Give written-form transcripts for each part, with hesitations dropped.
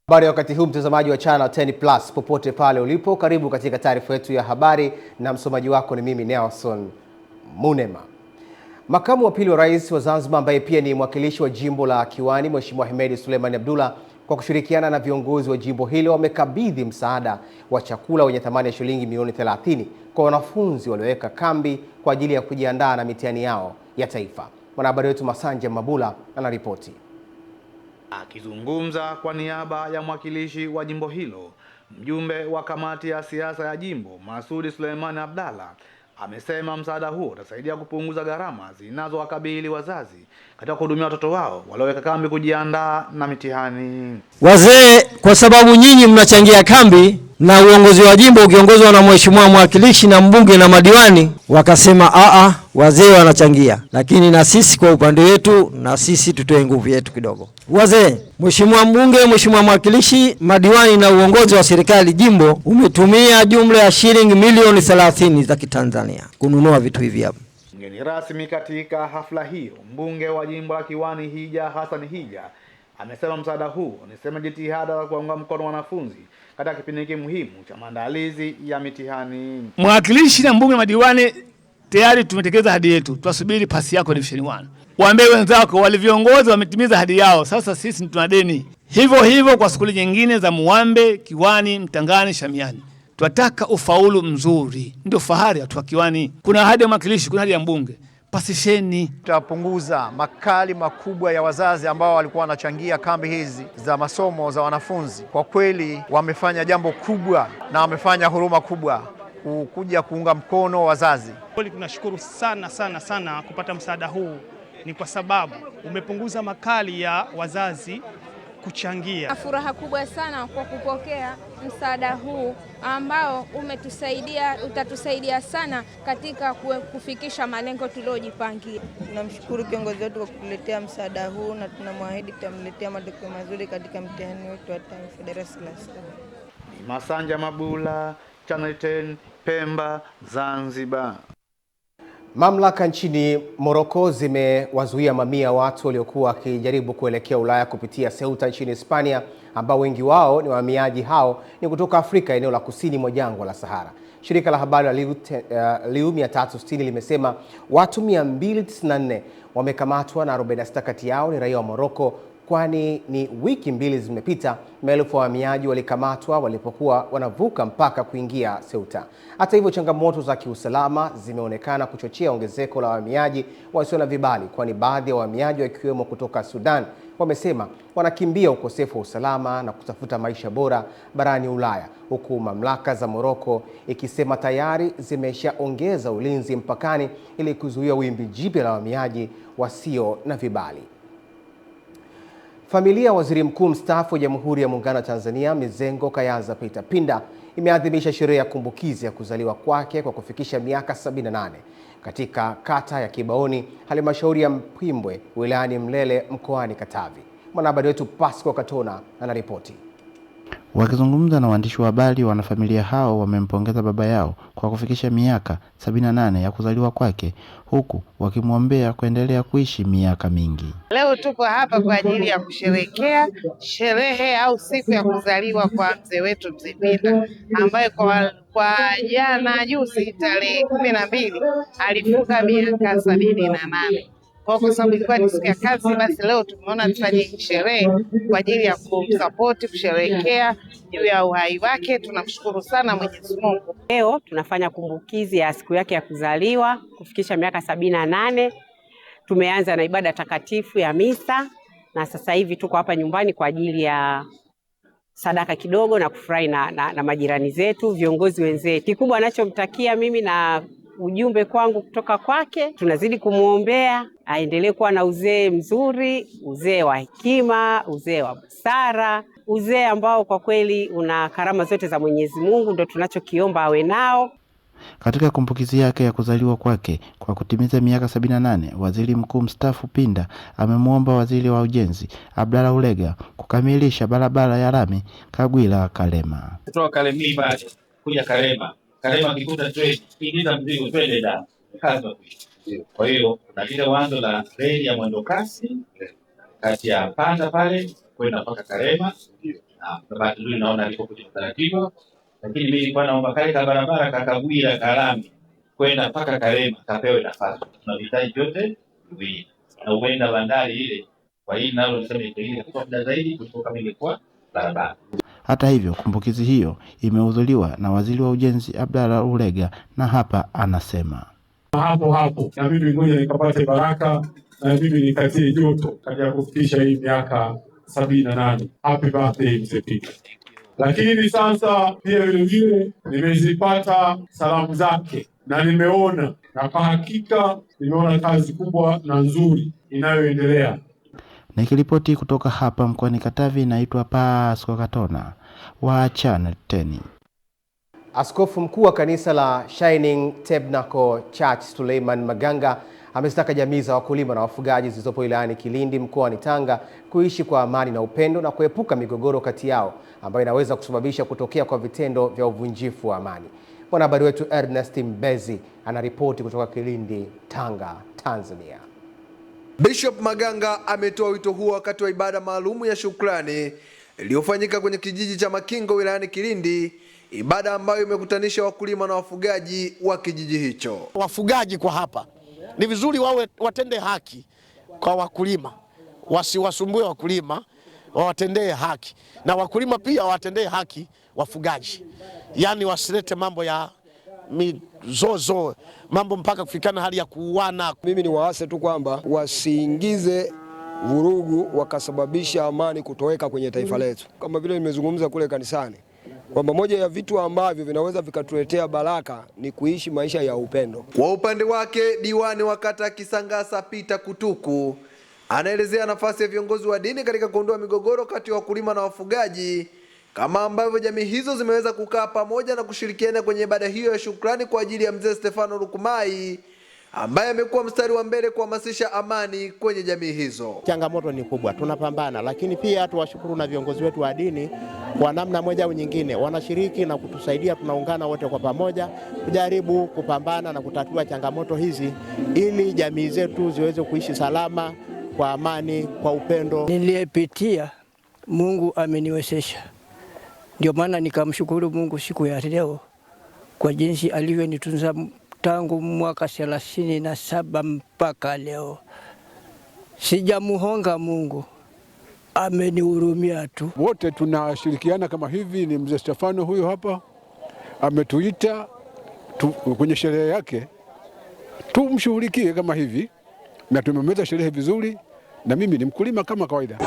Habari ya wakati huu mtazamaji wa Channel 10 Plus popote pale ulipo, karibu katika taarifa yetu ya habari na msomaji wako ni mimi Nelson Munema. Makamu wa pili wa rais wa Zanzibar ambaye pia ni mwakilishi wa jimbo la Kiwani, Mheshimiwa Hemed Suleiman Abdullah, kwa kushirikiana na viongozi wa jimbo hilo wamekabidhi msaada wa chakula wenye thamani ya shilingi milioni 30 kwa wanafunzi walioweka kambi kwa ajili ya kujiandaa na mitihani yao ya taifa. Mwanahabari wetu Masanja Mabula anaripoti. Akizungumza kwa niaba ya mwakilishi wa jimbo hilo, mjumbe wa kamati ya siasa ya jimbo Masudi Suleiman Abdallah amesema msaada huo utasaidia kupunguza gharama zinazowakabili wazazi katika kuhudumia watoto wao walioweka kambi kujiandaa na mitihani. Wazee, kwa sababu nyinyi mnachangia kambi na uongozi wa jimbo ukiongozwa na mheshimiwa mwakilishi na mbunge na madiwani wakasema wazee wanachangia, lakini na sisi kwa upande wetu na sisi tutoe nguvu yetu kidogo. Wazee, mheshimiwa mbunge, mheshimiwa mwakilishi, madiwani na uongozi wa serikali jimbo umetumia jumla ya shilingi milioni 30 za Kitanzania kununua vitu hivi hapa. Mgeni rasmi katika hafla hiyo, mbunge wa jimbo la Kiwani Hija Hassan Hija amesema msaada huu unasema jitihada za kuunga mkono wanafunzi katika kipindi hiki muhimu cha maandalizi ya mitihani. Mwakilishi na mbunge na madiwani tayari tumetekeleza ahadi yetu. Tuwasubiri pasi yako division 1. Waambie wenzako wale viongozi wametimiza ahadi yao. Sasa sisi tuna deni. Hivyo kwa skuli nyingine za Muambe, Kiwani, Mtangani, Shamiani. Tunataka ufaulu mzuri. Ndio fahari ya watu wa Kiwani. Kuna ahadi ya mwakilishi, kuna ahadi ya mbunge. Pasisheni. Tutapunguza makali makubwa ya wazazi ambao walikuwa wanachangia kambi hizi za masomo za wanafunzi. Kwa kweli wamefanya jambo kubwa na wamefanya huruma kubwa kuja kuunga mkono wazazi. Kweli tunashukuru sana kupata msaada huu, ni kwa sababu umepunguza makali ya wazazi kuchangia. Furaha kubwa sana kwa kupokea msaada huu ambao utatusaidia sana katika kufikisha malengo tuliojipangia. Tunamshukuru kiongozi wetu kwa kutuletea msaada huu na tunamwahidi tutamletea matokeo mazuri katika mtihani wetu wa taifa darasa la 7. Masanja Mabula, Channel 10, Pemba, Zanzibar. Mamlaka nchini Morocco zimewazuia mamia watu waliokuwa wakijaribu kuelekea Ulaya kupitia Ceuta nchini Hispania, ambao wengi wao ni wahamiaji hao ni kutoka Afrika, eneo la kusini mwa jangwa la Sahara. Shirika la habari la Liu 360 limesema watu 294 wamekamatwa na 46 kati yao ni raia wa Morocco, kwani ni wiki 2 zimepita maelfu ya wahamiaji walikamatwa walipokuwa wanavuka mpaka kuingia Ceuta. Hata hivyo, changamoto za kiusalama zimeonekana kuchochea ongezeko la wahamiaji wasio na vibali, kwani baadhi ya wahamiaji wakiwemo kutoka Sudan wamesema wanakimbia ukosefu wa usalama na kutafuta maisha bora barani Ulaya, huku mamlaka za Morocco ikisema tayari zimeshaongeza ulinzi mpakani ili kuzuia wimbi jipya la wahamiaji wasio na vibali. Familia ya Waziri Mkuu mstaafu wa Jamhuri ya Muungano wa Tanzania Mizengo Kayaza Peter Pinda imeadhimisha sherehe ya kumbukizi ya kuzaliwa kwake kwa kufikisha miaka 78 katika kata ya Kibaoni, halmashauri ya Mpimbwe, wilayani Mlele, mkoani Katavi. Mwanahabari wetu Pasco Katona anaripoti. Wakizungumza na waandishi wa habari, wanafamilia hao wamempongeza baba yao kwa kufikisha miaka 78 ya kuzaliwa kwake, huku wakimwombea kuendelea kuishi miaka mingi. Leo tuko hapa kwa ajili ya kusherehekea sherehe au siku ya kuzaliwa kwa mzee wetu Mzee Pinda, ambaye kwa jana juzi tarehe 12 alifunga miaka 78. Kwa sababu ilikuwa ni siku ya kazi, basi leo tumeona tufanye sherehe kwa ajili ya kumsupport, kusherehekea juu ya uhai wake. Tunamshukuru sana Mwenyezi Mungu. Leo tunafanya kumbukizi ya siku yake ya kuzaliwa kufikisha miaka 78. Tumeanza na ibada takatifu ya misa na sasa hivi tuko hapa nyumbani kwa ajili ya sadaka kidogo na kufurahi na majirani zetu, viongozi wenzetu. Kikubwa anachomtakia mimi na ujumbe kwangu kutoka kwake, tunazidi kumuombea aendelee kuwa na uzee mzuri, uzee wa hekima, uzee wa busara, uzee ambao kwa kweli una karama zote za Mwenyezi Mungu, ndio tunachokiomba awe nao. Katika kumbukizi yake ya kuzaliwa kwake kwa kutimiza miaka 78, Waziri Mkuu mstaafu Pinda amemwomba Waziri wa Ujenzi Abdallah Ulega kukamilisha barabara ya lami Kagwila Kalema. Kutoka Kalemiba kuja Kalema kikuta trade, ingiza mzigo twende da. Kwa hiyo na ile wazo la reli ya mwendo kasi kati ya Panda pale kwenda mpaka Kalema, Kwa bahati nzuri naona aliko kwenye utaratibu, lakini mimi nilikuwa naomba kale ka barabara kakagwira Kalami kwenda mpaka Karema kapewe nafasi. Tunahitaji vyote viwili. Na uenda bandari ile kwa hii nalo niseme ile kwa muda zaidi kuliko kama ingekuwa barabara. Hata hivyo, kumbukizi hiyo imehudhuriwa na Waziri wa Ujenzi Abdalla Ulega, na hapa anasema hapo na mimi ngoja nikapate baraka na mimi nikatie joto katika kufikisha hii miaka 78. Happy birthday Mzee Peter. Lakini sasa pia vile nimezipata salamu zake na nimeona, na kwa hakika nimeona kazi kubwa na nzuri inayoendelea. Nikiripoti kutoka hapa mkoani Katavi, naitwa Pasco Katona wa Channel 10. Askofu mkuu wa kanisa la Shining Tabernacle Church Suleiman Maganga amezitaka jamii za wakulima na wafugaji zilizopo wilayani Kilindi mkoani Tanga kuishi kwa amani na upendo na kuepuka migogoro kati yao ambayo inaweza kusababisha kutokea kwa vitendo vya uvunjifu wa amani. Mwanahabari wetu Ernest Mbezi anaripoti kutoka Kilindi, Tanga, Tanzania. Bishop Maganga ametoa wito huo wakati wa ibada maalumu ya shukrani iliyofanyika kwenye kijiji cha Makingo wilayani Kilindi, ibada ambayo imekutanisha wakulima na wafugaji wa kijiji hicho. Wafugaji kwa hapa ni vizuri watende haki kwa wakulima, wasiwasumbue wakulima, wawatendee haki, na wakulima pia watendee haki wafugaji. Yani wasilete mambo ya mizozo, mambo mpaka kufikana hali ya kuuana. Mimi ni waase tu kwamba wasiingize vurugu wakasababisha amani kutoweka kwenye taifa letu. Kama vile nimezungumza kule kanisani kwamba moja ya vitu ambavyo vinaweza vikatuletea baraka ni kuishi maisha ya upendo. Kwa upande wake, diwani wa kata Kisangasa Peter Kutuku anaelezea nafasi ya viongozi wa dini katika kuondoa migogoro kati ya wakulima na wafugaji, kama ambavyo jamii hizo zimeweza kukaa pamoja na kushirikiana kwenye ibada hiyo ya shukrani kwa ajili ya mzee Stefano Lukumai ambaye amekuwa mstari wa mbele kuhamasisha amani kwenye jamii hizo. Changamoto ni kubwa, tunapambana, lakini pia tuwashukuru na viongozi wetu wa dini kwa namna moja au nyingine wanashiriki na kutusaidia. Tunaungana wote kwa pamoja kujaribu kupambana na kutatua changamoto hizi ili jamii zetu ziweze kuishi salama kwa amani, kwa upendo. Niliyepitia Mungu ameniwezesha, ndio maana nikamshukuru Mungu siku ya leo kwa jinsi alivyonitunza tangu mwaka 37 mpaka leo. Sijamuhonga Mungu, amenihurumia tu. Wote tunashirikiana kama hivi. Ni mzee Stefano huyo hapa ametuita kwenye sherehe yake tumshughulikie kama hivi, na tumemaliza sherehe vizuri, na mimi ni mkulima kama kawaida.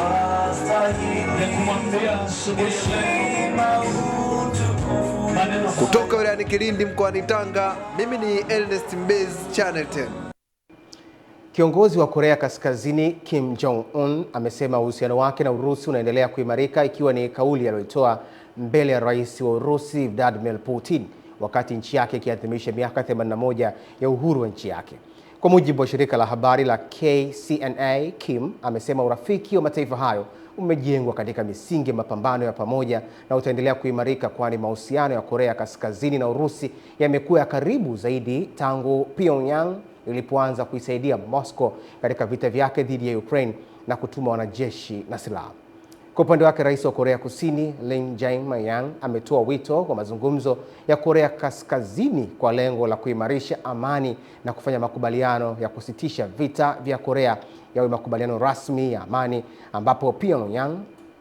Kutoka wilayani Kilindi mkoani Tanga, mimi ni Ernest Mbezi, Channel 10. Kiongozi wa Korea Kaskazini Kim Jong-un amesema uhusiano wake na Urusi unaendelea kuimarika, ikiwa ni kauli aliyotoa mbele ya rais wa Urusi Vladimir Putin wakati nchi yake ikiadhimisha miaka 81 ya uhuru wa nchi yake. Kwa mujibu wa shirika la habari la KCNA, Kim amesema urafiki wa mataifa hayo umejengwa katika misingi ya mapambano ya pamoja na utaendelea kuimarika, kwani mahusiano ya Korea Kaskazini na Urusi yamekuwa ya karibu zaidi tangu Pyongyang ilipoanza kuisaidia Moscow katika vita vyake dhidi ya Ukraine na kutuma wanajeshi na silaha. Kwa upande wake, rais wa Korea Kusini Lee Jae-myung ametoa wito kwa mazungumzo ya Korea Kaskazini kwa lengo la kuimarisha amani na kufanya makubaliano ya kusitisha vita vya Korea yawe makubaliano rasmi ya amani, ambapo Pyongyang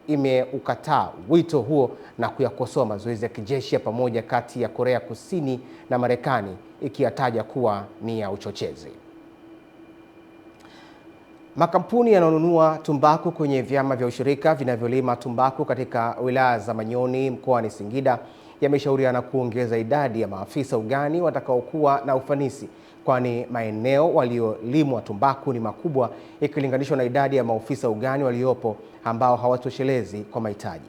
imeukataa wito huo na kuyakosoa mazoezi ya kijeshi ya pamoja kati ya Korea Kusini na Marekani, ikiyataja kuwa ni ya uchochezi. Makampuni yanayonunua tumbaku kwenye vyama vya ushirika vinavyolima tumbaku katika wilaya za Manyoni mkoani Singida yameshauriana kuongeza idadi ya maafisa ugani watakaokuwa na ufanisi, kwani maeneo waliolimwa tumbaku ni makubwa ikilinganishwa na idadi ya maafisa ugani waliopo ambao hawatoshelezi kwa mahitaji.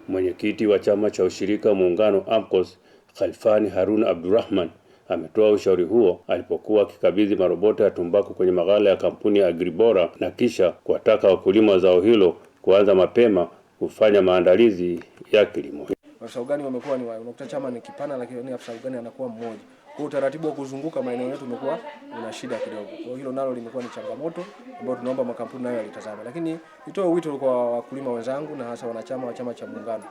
Mwenyekiti wa chama cha ushirika muungano AMCOS Khalfani Harun Abdurrahman ametoa ushauri huo alipokuwa akikabidhi marobota ya tumbaku kwenye maghala ya kampuni ya Agribora na kisha kuwataka wakulima wa zao hilo kuanza mapema kufanya maandalizi ya kilimo. Afisa ugani wamekuwa ni unakuta chama ni kipana, lakini afisa ugani anakuwa mmoja. Kwa utaratibu wa kuzunguka maeneo yetu umekuwa una shida kidogo. Kwa hilo nalo limekuwa ni changamoto ambayo tunaomba makampuni nayo yalitazama. Lakini nitoe wito kwa wakulima wenzangu na hasa wanachama wa chama cha Muungano.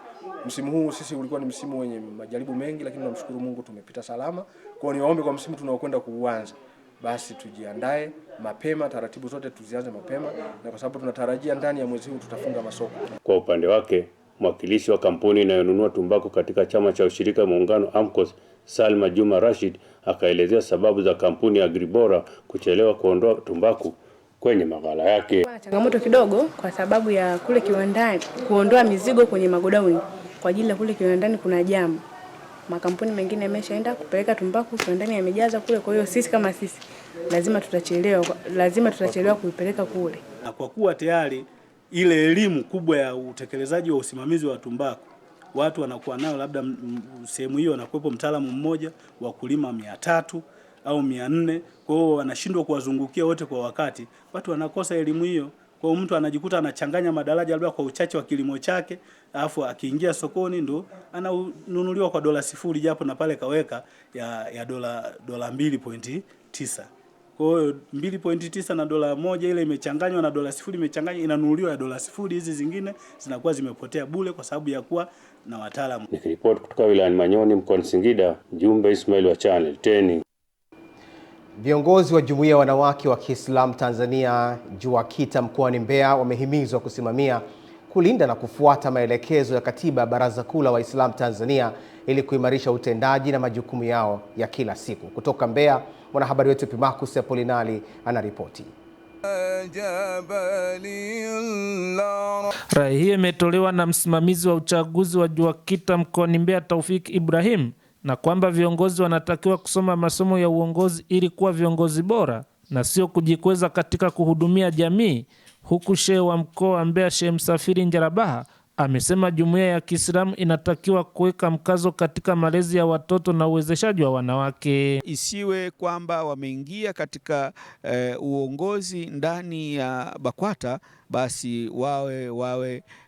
Msimu huu sisi ulikuwa ni msimu wenye majaribu mengi, lakini tunamshukuru Mungu tumepita salama. Kwa hiyo niwaombe kwa msimu tunaokwenda kuanza, basi tujiandae mapema, taratibu zote tuzianze mapema, na kwa sababu tunatarajia ndani ya mwezi huu tutafunga masoko. Kwa upande wake, mwakilishi wa kampuni inayonunua tumbaku katika chama cha ushirika Muungano AMCOS, Salma Juma Rashid, akaelezea sababu za kampuni ya Agribora kuchelewa kuondoa tumbaku kwenye maghala yake. Changamoto kidogo kwa sababu ya kule kiwandani kuondoa mizigo kwenye magodauni. Kwa ajili ya kule kiwandani kuna jamu. Makampuni mengine yameshaenda kupeleka tumbaku kiwandani yamejaza kule, kwa hiyo sisi kama sisi lazima tutachelewa kuipeleka kule. Na kwa kuwa tayari ile elimu kubwa ya utekelezaji wa usimamizi wa tumbaku watu wanakuwa nayo, labda sehemu hiyo anakuwepo mtaalamu mmoja, wakulima 300 au 400, kwa hiyo wanashindwa kuwazungukia wote kwa wakati, watu wanakosa elimu hiyo. Kwa mtu anajikuta anachanganya madaraja labda kwa uchache wa kilimo chake, alafu akiingia sokoni ndo ananunuliwa kwa $0 japo na pale kaweka ya dola 2.9. Kwa hiyo 2.9 na $1 ile imechanganywa na $0 imechanganywa inanunuliwa ya $0. Hizi zingine zinakuwa zimepotea bure kwa sababu ya kuwa na wataalamu. Nikiripoti kutoka wilayani Manyoni mkoani Singida, Jumbe Ismail wa Channel 10. Viongozi wa Jumuiya ya Wanawake wa Kiislamu Tanzania JUWAKITA mkoani Mbeya wamehimizwa kusimamia, kulinda na kufuata maelekezo ya Katiba ya Baraza Kuu la Waislamu Tanzania ili kuimarisha utendaji na majukumu yao ya kila siku. Kutoka Mbeya, mwanahabari wetu Epimakus Apolinali anaripoti. Rai hiyo imetolewa na msimamizi wa uchaguzi wa JUWAKITA mkoani Mbeya Taufik Ibrahim, na kwamba viongozi wanatakiwa kusoma masomo ya uongozi ili kuwa viongozi bora na sio kujikweza katika kuhudumia jamii. Huku Shehe wa mkoa wa Mbeya Shehe Msafiri Njarabaha amesema jumuiya ya Kiislamu inatakiwa kuweka mkazo katika malezi ya watoto na uwezeshaji wa wanawake. Isiwe kwamba wameingia katika uongozi ndani ya BAKWATA basi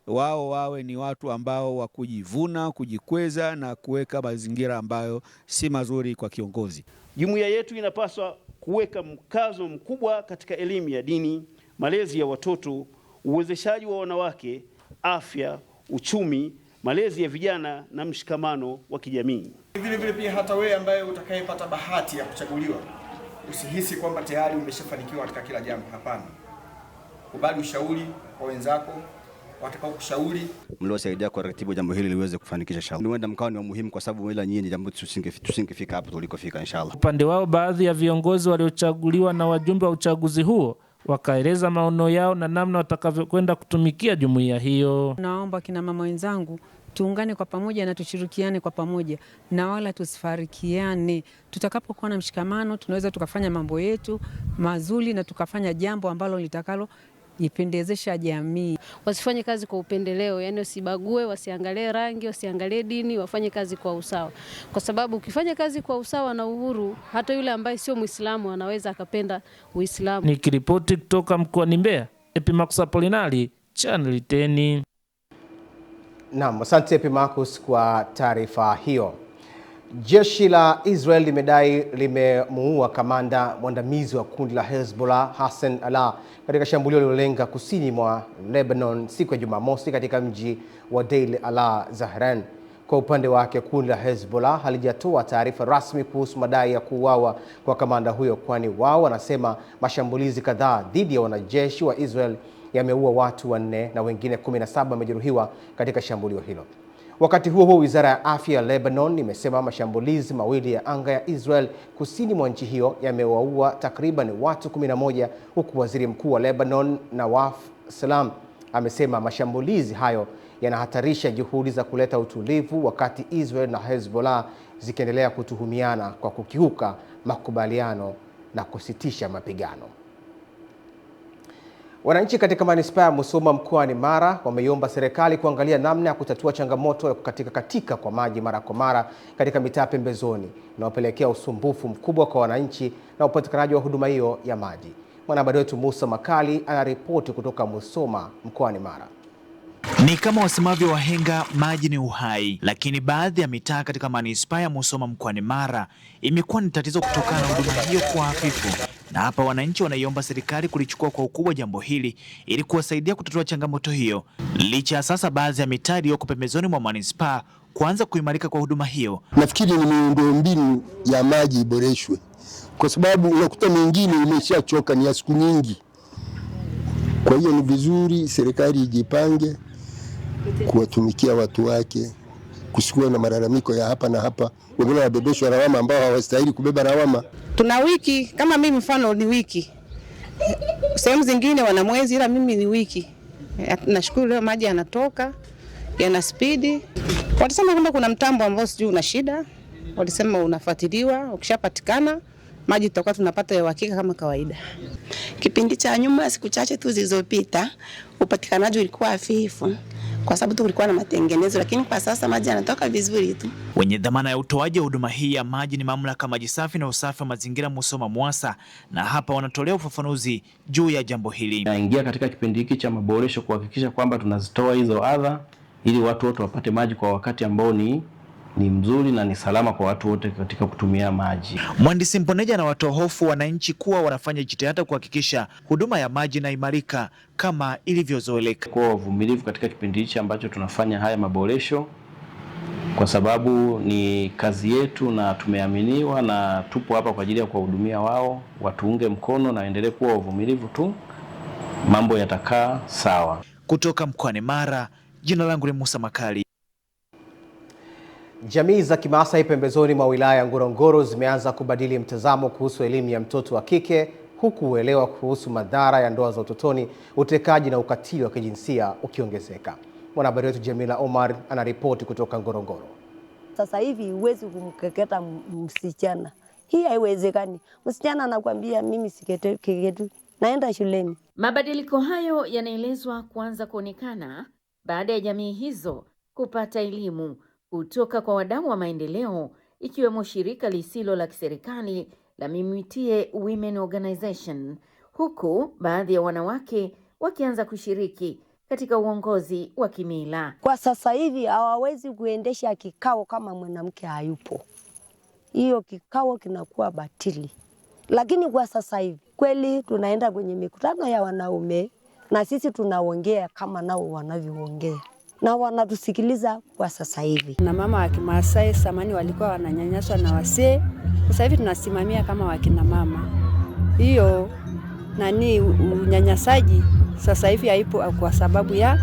wawe ni watu ambao wa kujivuna, kujikweza na kuweka mazingira ambayo si mazuri kwa kiongozi. Jumuiya yetu inapaswa kuweka mkazo mkubwa katika elimu ya dini, malezi ya watoto, uwezeshaji wa wanawake, afya, uchumi, malezi ya vijana na mshikamano wa kijamii. Vile vile pia hata wewe ambaye utakayepata bahati ya kuchaguliwa, usihisi kwamba tayari umeshafanikiwa katika kila jambo. Hapana. Kubali ushauri kwa wenzako watakao kushauri, mliosaidia kwa ratibu jambo hili liweze kufanikisha inshallah. Niwenda mkao ni muhimu kwa sababu bila nyinyi jambo tusingefika hapo tulikofika inshallah. Upande wao, baadhi ya viongozi waliochaguliwa na wajumbe wa uchaguzi huo wakaeleza maono yao na namna watakavyokwenda kutumikia jumuiya hiyo. Naomba kina mama wenzangu tuungane kwa pamoja na tushirikiane kwa pamoja na wala tusifarikiane. Tutakapokuwa na mshikamano tunaweza tukafanya mambo yetu mazuri na tukafanya jambo ambalo litakalo ipendezesha jamii. Wasifanye kazi kwa upendeleo, yani wasibague, wasiangalie rangi, wasiangalie dini, wafanye kazi kwa usawa. Kwa sababu ukifanya kazi kwa usawa na uhuru, hata yule ambaye sio Muislamu anaweza akapenda Uislamu. Nikiripoti kutoka mkoani Mbeya, Epimakus Apolinali, Channel 10. Naam, asante Epimakus kwa taarifa hiyo. Jeshi la Israel limedai limemuua kamanda mwandamizi wa kundi la Hezbollah Hassan Allah katika shambulio lilolenga kusini mwa Lebanon siku ya Jumamosi katika mji wa Deir al-Zahran. Kwa upande wake, kundi la Hezbollah halijatoa taarifa rasmi kuhusu madai ya kuuawa kwa kamanda huyo, kwani wao wanasema mashambulizi kadhaa dhidi ya wanajeshi wa Israel yameua watu 4 na wengine 17 wamejeruhiwa katika shambulio hilo. Wakati huo huo, Wizara ya Afya ya Lebanon imesema mashambulizi mawili ya anga ya Israel kusini mwa nchi hiyo yamewaua takriban watu 11, huku Waziri Mkuu wa Lebanon Nawaf Salam amesema mashambulizi hayo yanahatarisha juhudi za kuleta utulivu, wakati Israel na Hezbollah zikiendelea kutuhumiana kwa kukiuka makubaliano na kusitisha mapigano. Wananchi katika manispaa ya Musoma mkoani Mara wameiomba serikali kuangalia namna ya kutatua changamoto ya kukatika kwa maji mara kwa mara katika mitaa pembezoni inayopelekea usumbufu mkubwa kwa wananchi na upatikanaji wa huduma hiyo ya maji. Mwanahabari wetu Musa Makali anaripoti kutoka Musoma mkoani Mara. Ni kama wasemavyo wahenga, maji ni uhai, lakini baadhi ya mitaa katika manispaa ya Musoma mkoani Mara imekuwa ni tatizo kutokana na huduma hiyo kuwa hafifu, na hapa wananchi wanaiomba serikali kulichukua kwa ukubwa jambo hili ili kuwasaidia kutatua changamoto hiyo, licha ya sasa baadhi ya mitaa iliyoko pembezoni mwa manispaa kuanza kuimarika kwa huduma hiyo. Nafikiri ni miundombinu ya maji iboreshwe, kwa sababu unakuta mingine imeshachoka, ni ya siku nyingi. Kwa hiyo ni vizuri serikali ijipange kuwatumikia watu wake, kusikuwe na malalamiko ya hapa na hapa, wengine wanabebeshwa lawama ambao hawastahili kubeba lawama. Tuna wiki, kama mimi mfano ni wiki, sehemu zingine wana mwezi, ila mimi ni wiki. Nashukuru leo maji yanatoka, yana spidi. Walisema kwamba kuna mtambo ambao sijui una shida, walisema unafuatiliwa, ukishapatikana maji tutakuwa tunapata ya uhakika kama kawaida. Kipindi cha nyuma, siku chache tu zilizopita, upatikanaji ulikuwa hafifu kwa sababu tu kulikuwa na matengenezo, lakini kwa sasa maji yanatoka vizuri tu. Wenye dhamana ya utoaji wa huduma hii ya maji ni mamlaka maji safi na usafi wa mazingira Musoma MUWASA, na hapa wanatolea ufafanuzi juu ya jambo hili. Naingia katika kipindi hiki cha maboresho kuhakikisha kwamba tunazitoa hizo adha ili watu wote wapate maji kwa wakati ambao ni mzuri na ni salama kwa watu wote katika kutumia maji. Mhandisi Mponeja na watoa hofu wananchi kuwa wanafanya jitihada kuhakikisha huduma ya maji inaimarika kama ilivyozoeleka. Kwa uvumilivu katika kipindi hichi ambacho tunafanya haya maboresho, kwa sababu ni kazi yetu na tumeaminiwa na tupo hapa kwa ajili ya kuwahudumia wao. Watuunge mkono na endelee kuwa wavumilivu tu, mambo yatakaa sawa. Kutoka mkoani Mara, jina langu ni Musa Makali. Jamii za Kimaasai pembezoni mwa wilaya ya Ngorongoro zimeanza kubadili mtazamo kuhusu elimu ya mtoto wa kike, huku uelewa kuhusu madhara ya ndoa za utotoni, utekaji na ukatili wa kijinsia ukiongezeka. Mwanahabari wetu Jamila Omar anaripoti kutoka Ngorongoro. Sasa hivi huwezi kumkeketa msichana. Hii haiwezekani. Msichana anakuambia mimi sikeketu, naenda shuleni. Mabadiliko hayo yanaelezwa kuanza kuonekana baada ya jamii hizo kupata elimu kutoka kwa wadau wa maendeleo, ikiwemo shirika lisilo la kiserikali la Mimitie Women Organization, huku baadhi ya wanawake wakianza kushiriki katika uongozi wa kimila. Kwa sasa hivi hawawezi kuendesha kikao kama mwanamke hayupo. Hiyo kikao kinakuwa batili. Lakini kwa sasa hivi kweli tunaenda kwenye mikutano ya wanaume na sisi tunaongea kama nao wanavyoongea, na wanatusikiliza kwa sasa hivi. Na mama wa Kimaasai zamani walikuwa wananyanyaswa na wasee, sasa hivi tunasimamia kama wakina mama. Hiyo unyanyasaji sasa hivi haipo kwa sababu ya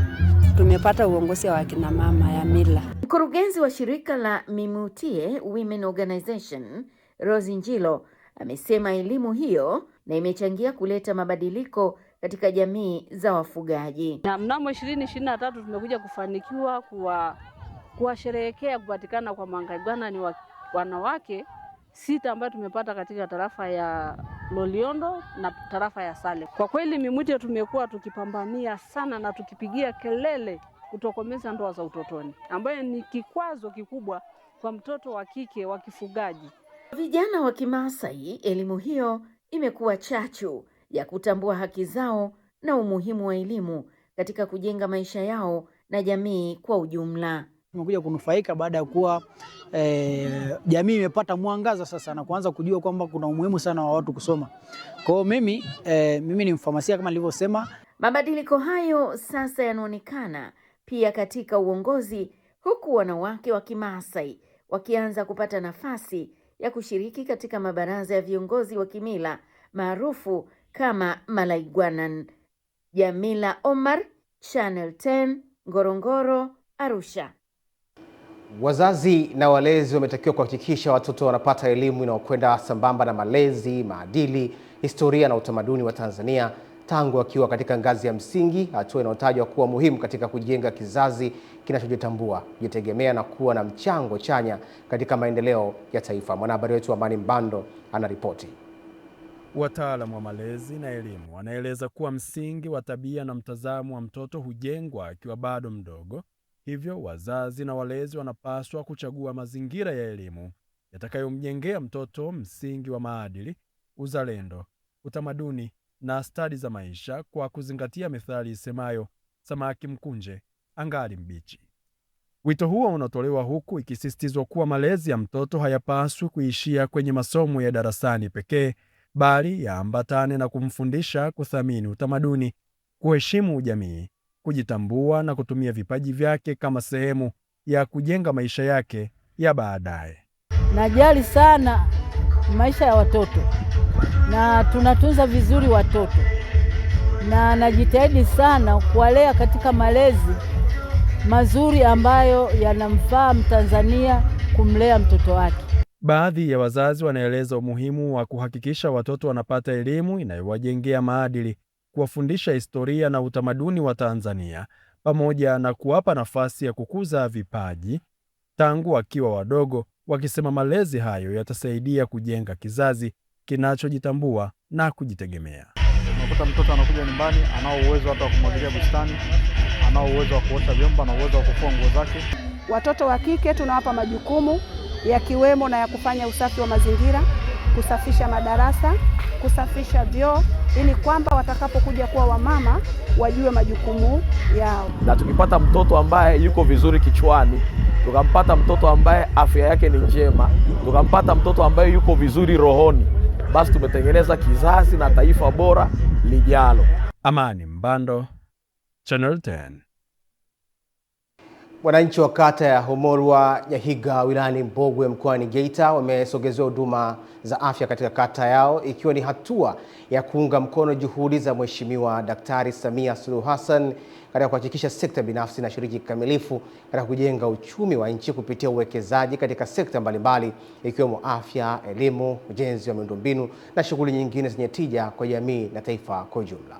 tumepata uongozi wa wakina mama ya mila. Mkurugenzi wa shirika la Mimitie Women Organization, Rose Njilo, amesema elimu hiyo na imechangia kuleta mabadiliko katika jamii za wafugaji. Na mnamo 2023 tumekuja kufanikiwa kuwasherehekea kupatikana kwa Mangaigwana ni wanawake 6 ambao tumepata katika tarafa ya Loliondo na tarafa ya Sale. Kwa kweli Mimitie tumekuwa tukipambania sana na tukipigia kelele kutokomeza ndoa za utotoni, ambayo ni kikwazo kikubwa kwa mtoto wa kike wa kifugaji. Vijana wa Kimaasai, elimu hiyo imekuwa chachu ya kutambua haki zao na umuhimu wa elimu katika kujenga maisha yao na jamii kwa ujumla. Tumekuja kunufaika baada ya kuwa jamii imepata mwangaza sasa na kuanza kujua kwamba kuna umuhimu sana wa watu kusoma. Kwa hiyo mimi ni mfamasia kama nilivyosema. Mabadiliko hayo sasa yanaonekana pia katika uongozi, huku wanawake wa Kimaasai wakianza kupata nafasi ya kushiriki katika mabaraza ya viongozi wa kimila maarufu kama Malaigwanan. Jamila Omar, Channel 10, Ngorongoro, Arusha. Wazazi na walezi wametakiwa kuhakikisha watoto wanapata elimu inayokwenda sambamba na malezi, maadili, historia na utamaduni wa Tanzania tangu wakiwa katika ngazi ya msingi, hatua inayotajwa kuwa muhimu katika kujenga kizazi kinachojitambua, kujitegemea na kuwa na mchango chanya katika maendeleo ya taifa. Mwanahabari wetu Amani Mbando anaripoti. Wataalamu wa malezi na elimu wanaeleza kuwa msingi wa tabia na mtazamo wa mtoto hujengwa akiwa bado mdogo. Hivyo wazazi na walezi wanapaswa kuchagua mazingira ya elimu yatakayomjengea mtoto msingi wa maadili, uzalendo, utamaduni na stadi za maisha, kwa kuzingatia methali isemayo samaki mkunje angali mbichi. Wito huo unatolewa huku ikisisitizwa kuwa malezi ya mtoto hayapaswi kuishia kwenye masomo ya darasani pekee, bali yaambatane na kumfundisha kuthamini utamaduni, kuheshimu jamii, kujitambua na kutumia vipaji vyake kama sehemu ya kujenga maisha yake ya baadaye. Najali sana maisha ya watoto na tunatunza vizuri watoto, na najitahidi sana kuwalea katika malezi mazuri ambayo yanamfaa Mtanzania kumlea mtoto wake. Baadhi ya wazazi wanaeleza umuhimu wa kuhakikisha watoto wanapata elimu inayowajengea maadili, kuwafundisha historia na utamaduni wa Tanzania, pamoja na kuwapa nafasi ya kukuza vipaji tangu wakiwa wadogo, wakisema malezi hayo yatasaidia kujenga kizazi kinachojitambua na kujitegemea. Unakuta mtoto anakuja nyumbani, anao uwezo hata wa kumwagilia bustani, anao uwezo wa kuosha vyombo, na uwezo wa kufua nguo zake. Watoto wa kike tunawapa majukumu yakiwemo na ya kufanya usafi wa mazingira, kusafisha madarasa, kusafisha vyoo, ili kwamba watakapokuja kuwa wamama wajue majukumu yao. Na tukipata mtoto ambaye yuko vizuri kichwani, tukampata mtoto ambaye afya yake ni njema, tukampata mtoto ambaye yuko vizuri rohoni, basi tumetengeneza kizazi na taifa bora lijalo. Amani Mbando, Channel 10. Wananchi wa kata ya Homolwa Nyahiga wilayani Mbogwe mkoani Geita wamesogezewa huduma za afya katika kata yao, ikiwa ni hatua ya kuunga mkono juhudi za Mheshimiwa Daktari Samia Suluhu Hassan katika kuhakikisha sekta binafsi inashiriki kikamilifu katika kujenga uchumi wa nchi kupitia uwekezaji katika sekta mbalimbali ikiwemo afya, elimu, ujenzi wa miundombinu na shughuli nyingine zenye tija kwa jamii na taifa kwa ujumla.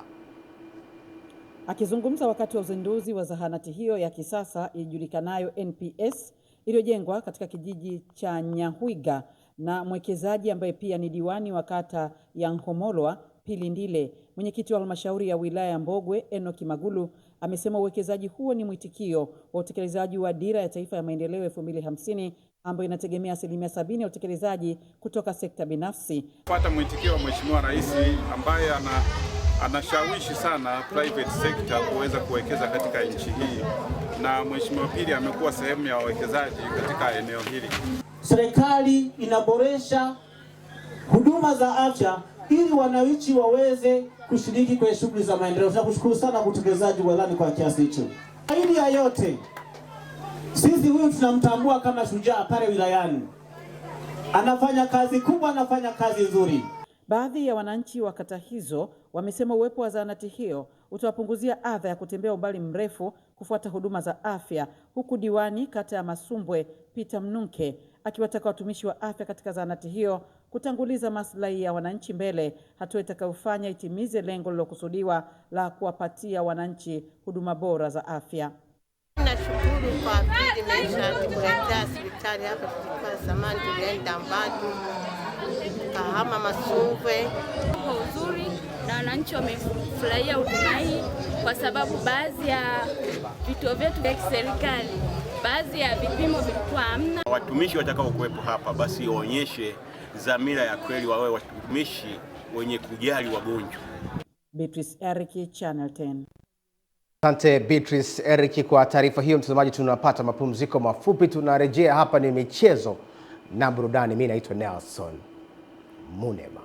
Akizungumza wakati wa uzinduzi wa zahanati hiyo ya kisasa ijulikanayo NPS iliyojengwa katika kijiji cha Nyahiga na mwekezaji ambaye pia ni diwani wa kata ya Homolwa Pili Ndile, mwenyekiti wa halmashauri ya wilaya ya Mbogwe Enoki Magulu amesema uwekezaji huo ni mwitikio wa utekelezaji wa dira ya taifa ya maendeleo 2050 ambayo inategemea 70% ya utekelezaji kutoka sekta binafsi. Fuata mwitikio wa Mheshimiwa Rais ambaye anashawishi sana private sector kuweza kuwekeza katika nchi hii, na Mheshimiwa Pili amekuwa sehemu ya wawekezaji katika eneo hili. Serikali inaboresha huduma za afya ili wananchi waweze kushiriki kwenye shughuli za maendeleo. Tunakushukuru sana kwa utekelezaji wa ilani kwa kiasi hicho. Zaidi ya yote, sisi huyu tunamtambua kama shujaa pale wilayani. Anafanya kazi kubwa, anafanya kazi nzuri. Baadhi ya wananchi wa kata hizo wamesema uwepo wa zahanati hiyo utawapunguzia adha ya kutembea umbali mrefu kufuata huduma za afya, huku diwani kata ya Masumbwe Peter Mnunke akiwataka watumishi wa afya katika zahanati hiyo kutanguliza maslahi ya wananchi mbele, hatua itakayofanya itimize lengo lilokusudiwa la kuwapatia wananchi huduma bora za afya. Nashukuru kwa Pili Maisha kuletea hospitali hapa. Tulikuwa zamani tulienda mbali Kahama, Masumbwe. Kwa uzuri na wananchi wamefurahia huduma hii kwa sababu baadhi ya vituo vyetu vya serikali, baadhi ya vipimo vilikuwa hamna. Watumishi watakao kuwepo hapa basi waonyeshe dhamira ya kweli, wawe watumishi wenye kujali wagonjwa. Beatrice Eric, Channel 10. Asante Beatrice Eric kwa taarifa hiyo. Mtazamaji, tunapata mapumziko mafupi, tunarejea hapa ni michezo na burudani. Mimi naitwa Nelson Munema.